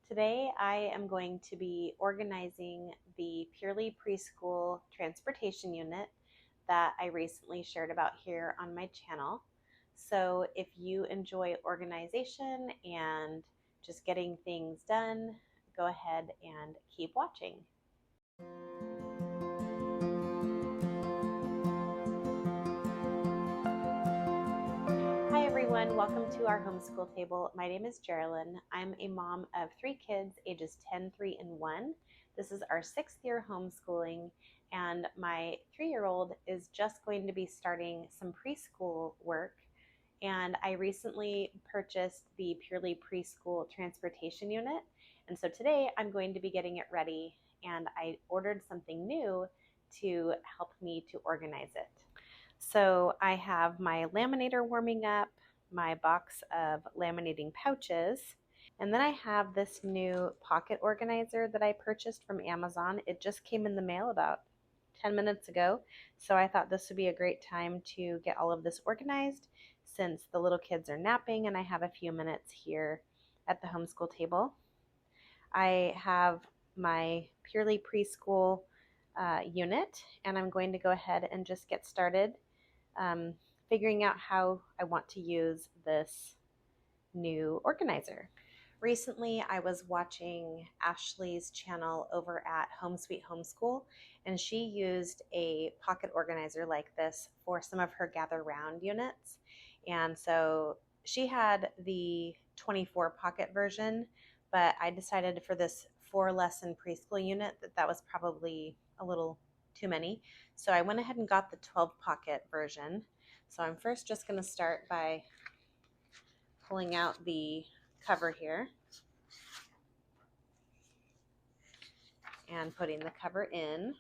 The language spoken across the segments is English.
Today I am going to be organizing the Purely Preschool Transportation Unit that I recently shared about here on my channel. So if you enjoy organization and just getting things done, go ahead and keep watching. Hi everyone, welcome to our homeschool table. My name is Jerilyn. I'm a mom of 3 kids ages 10, 3, and 1. This is our 6th year homeschooling, and my 3-year-old is just going to be starting some preschool work. And I recently purchased the Purely Preschool Transportation Unit, and so today I'm going to be getting it ready, and I ordered something new to help me to organize it. So I have my laminator warming up, my box of laminating pouches, and then I have this new pocket organizer that I purchased from Amazon. It just came in the mail about 10 minutes ago, so I thought this would be a great time to get all of this organized since the little kids are napping and I have a few minutes here at the homeschool table. I have my Purely Preschool unit, and I'm going to go ahead and just get started figuring out how I want to use this new organizer. Recently, I was watching Ashley's channel over at Home Sweet Homeschool, and she used a pocket organizer like this for some of her Gather Round units. And so she had the 24 pocket version, but I decided for this 4-lesson preschool unit that was probably a little too many. So I went ahead and got the 12 pocket version. So I'm first just going to start by pulling out the cover here and putting the cover in.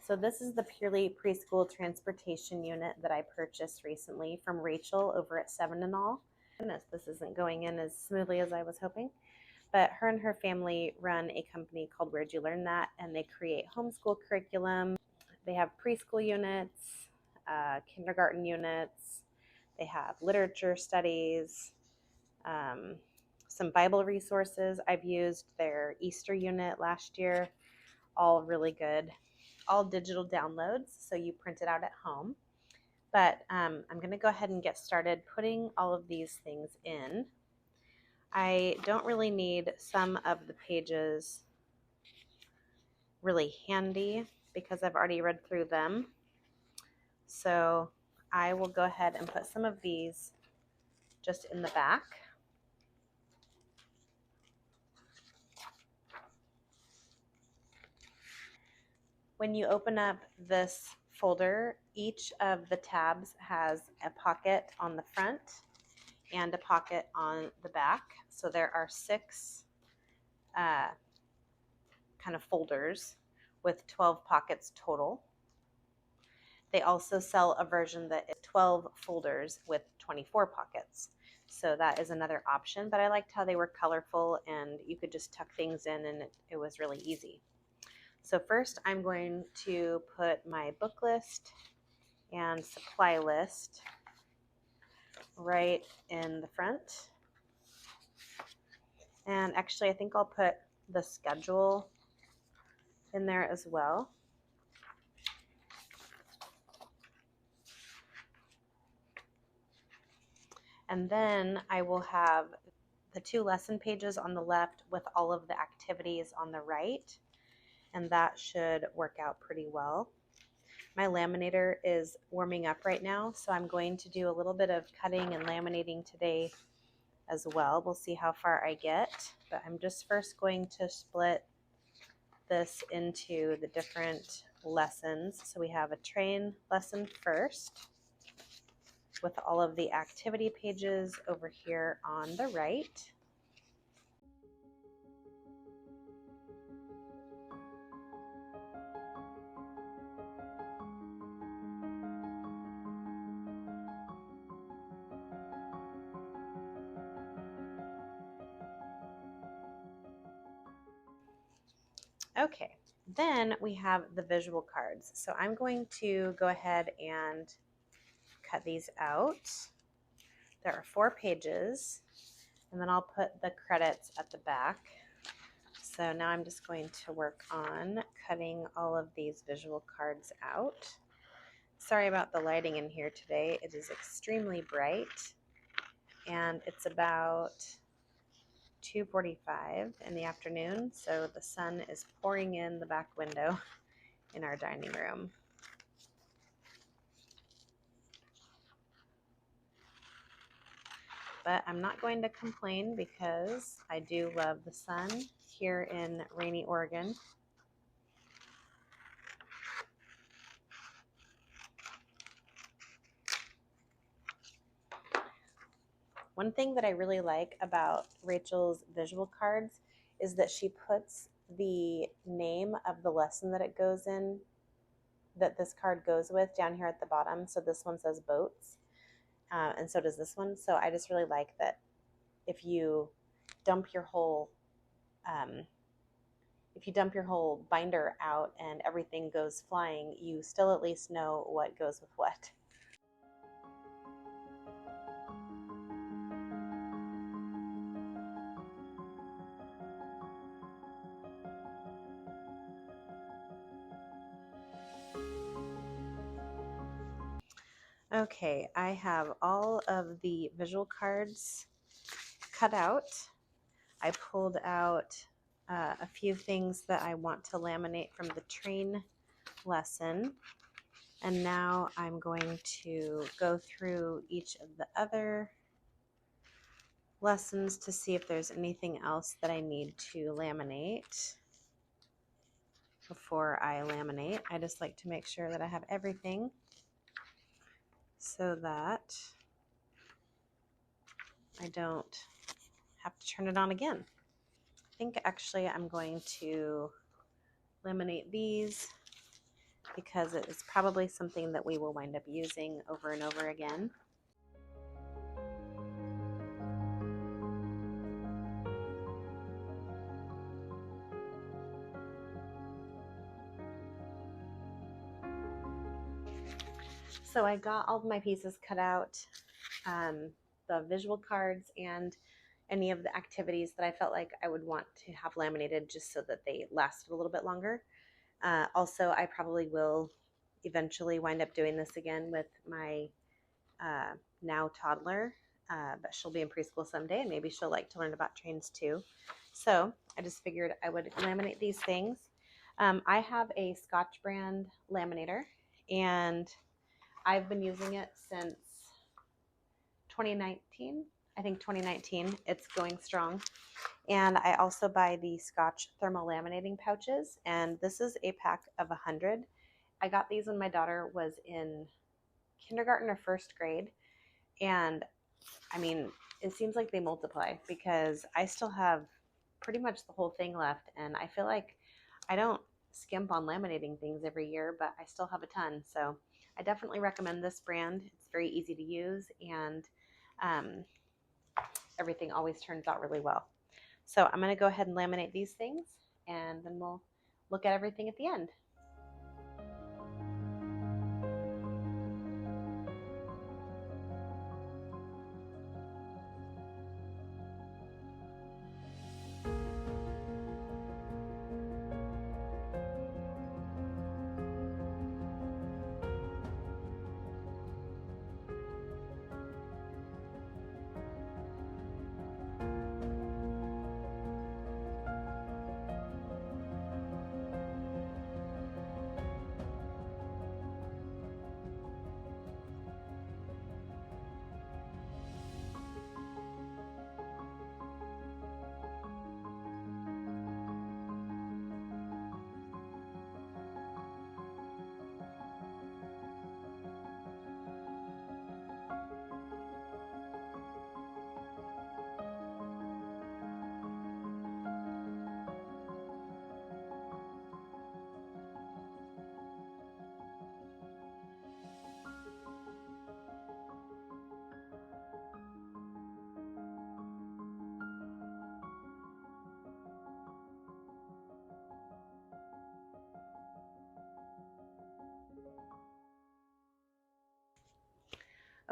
So this is the Purely Preschool Transportation Unit that I purchased recently from Rachel over at 7 and All. Goodness, this isn't going in as smoothly as I was hoping. But her and her family run a company called Where'd You Learn That? And they create homeschool curriculum. They have preschool units, kindergarten units. They have literature studies, some Bible resources. I've used their Easter unit last year. All really good. All digital downloads, so you print it out at home. But I'm going to go ahead and get started putting all of these things in. I don't really need some of the pages really handy because I've already read through them. So I will go ahead and put some of these just in the back. When you open up this folder, each of the tabs has a pocket on the front and a pocket on the back. So there are 6 kind of folders with 12 pockets total. They also sell a version that is 12 folders with 24 pockets. So that is another option, but I liked how they were colorful and you could just tuck things in and it was really easy. So first I'm going to put my book list and supply list right in the front. And actually I think I'll put the schedule in there as well. And then I will have the 2 lesson pages on the left with all of the activities on the right. And that should work out pretty well. My laminator is warming up right now, so I'm going to do a little bit of cutting and laminating today as well. We'll see how far I get, but I'm just first going to split this into the different lessons. So we have a train lesson first with all of the activity pages over here on the right. Okay, then we have the visual cards. So I'm going to go ahead and cut these out. There are 4 pages, and then I'll put the credits at the back. So now I'm just going to work on cutting all of these visual cards out. Sorry about the lighting in here today. It is extremely bright, and it's about 2:45 in the afternoon, so the sun is pouring in the back window in our dining room. But I'm not going to complain because I do love the sun here in rainy Oregon. One thing that I really like about Rachel's visual cards is that she puts the name of the lesson that it goes in, that this card goes with, down here at the bottom. So this one says boats, and so does this one. So I just really like that if you dump your whole binder out and everything goes flying, you still at least know what goes with what. Okay, I have all of the visual cards cut out. I pulled out a few things that I want to laminate from the train lesson. And now I'm going to go through each of the other lessons to see if there's anything else that I need to laminate before I laminate. I just like to make sure that I have everything so that I don't have to turn it on again. I think actually I'm going to laminate these because it is probably something that we will wind up using over and over again. So I got all of my pieces cut out, the visual cards and any of the activities that I felt like I would want to have laminated just so that they lasted a little bit longer. Also, I probably will eventually wind up doing this again with my now toddler, but she'll be in preschool someday and maybe she'll like to learn about trains too. So I just figured I would laminate these things. I have a Scotch brand laminator and I've been using it since 2019. I think 2019. It's going strong. And I also buy the Scotch thermal laminating pouches, and this is a pack of 100. I got these when my daughter was in kindergarten or first grade, and I mean, it seems like they multiply because I still have pretty much the whole thing left, and I feel like I don't skimp on laminating things every year, but I still have a ton. So I definitely recommend this brand. It's very easy to use, and everything always turns out really well. So I'm going to go ahead and laminate these things, and then we'll look at everything at the end.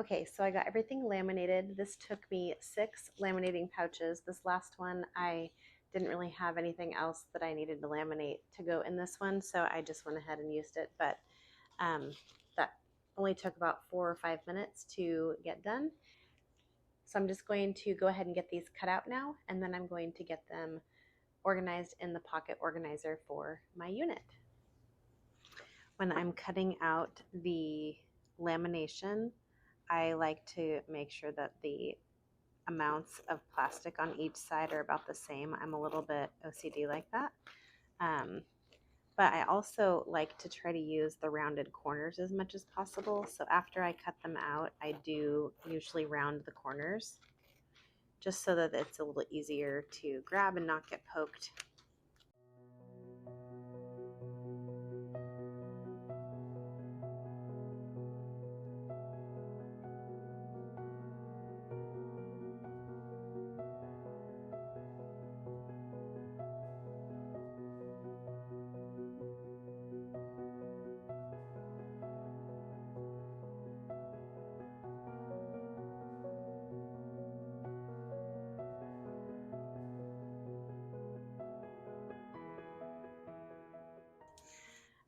Okay, so I got everything laminated. This took me 6 laminating pouches. This last one, I didn't really have anything else that I needed to laminate to go in this one, so I just went ahead and used it. But that only took about 4 or 5 minutes to get done. So I'm just going to go ahead and get these cut out now, and then I'm going to get them organized in the pocket organizer for my unit. When I'm cutting out the lamination, I like to make sure that the amounts of plastic on each side are about the same. I'm a little bit OCD like that. But I also like to try to use the rounded corners as much as possible. So after I cut them out, I do usually round the corners just so that it's a little easier to grab and not get poked.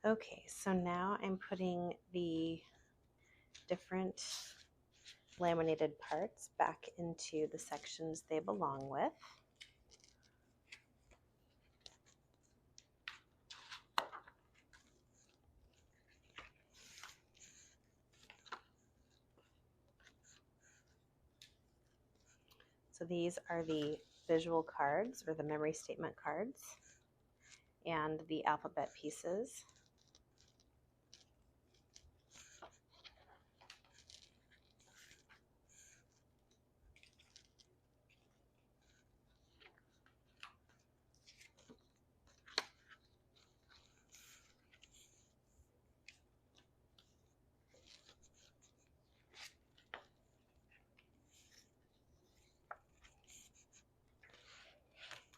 Okay, so now I'm putting the different laminated parts back into the sections they belong with. So these are the visual cards or the memory statement cards and the alphabet pieces.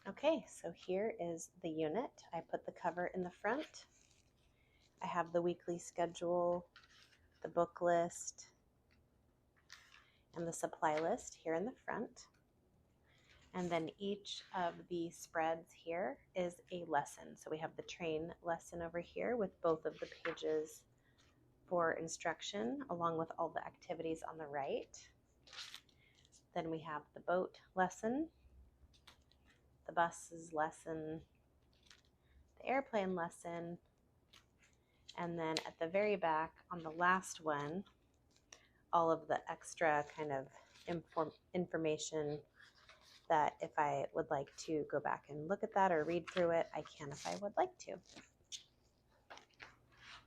Okay, so here is the unit. I put the cover in the front. I have the weekly schedule, the book list, and the supply list here in the front. And then each of the spreads here is a lesson. So we have the train lesson over here with both of the pages for instruction, along with all the activities on the right. Then we have the boat lesson, the buses lesson, the airplane lesson, and then at the very back on the last one, all of the extra kind of information that if I would like to go back and look at that or read through it, I can if I would like to.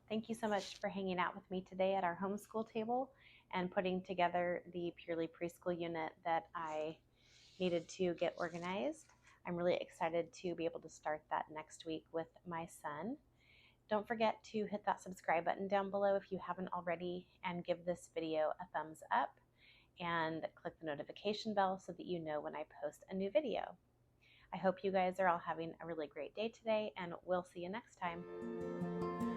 Thank you so much for hanging out with me today at our homeschool table and putting together the Purely Preschool unit that I needed to get organized. I'm really excited to be able to start that next week with my son. Don't forget to hit that subscribe button down below if you haven't already, and give this video a thumbs up and click the notification bell so that you know when I post a new video. I hope you guys are all having a really great day today, and we'll see you next time.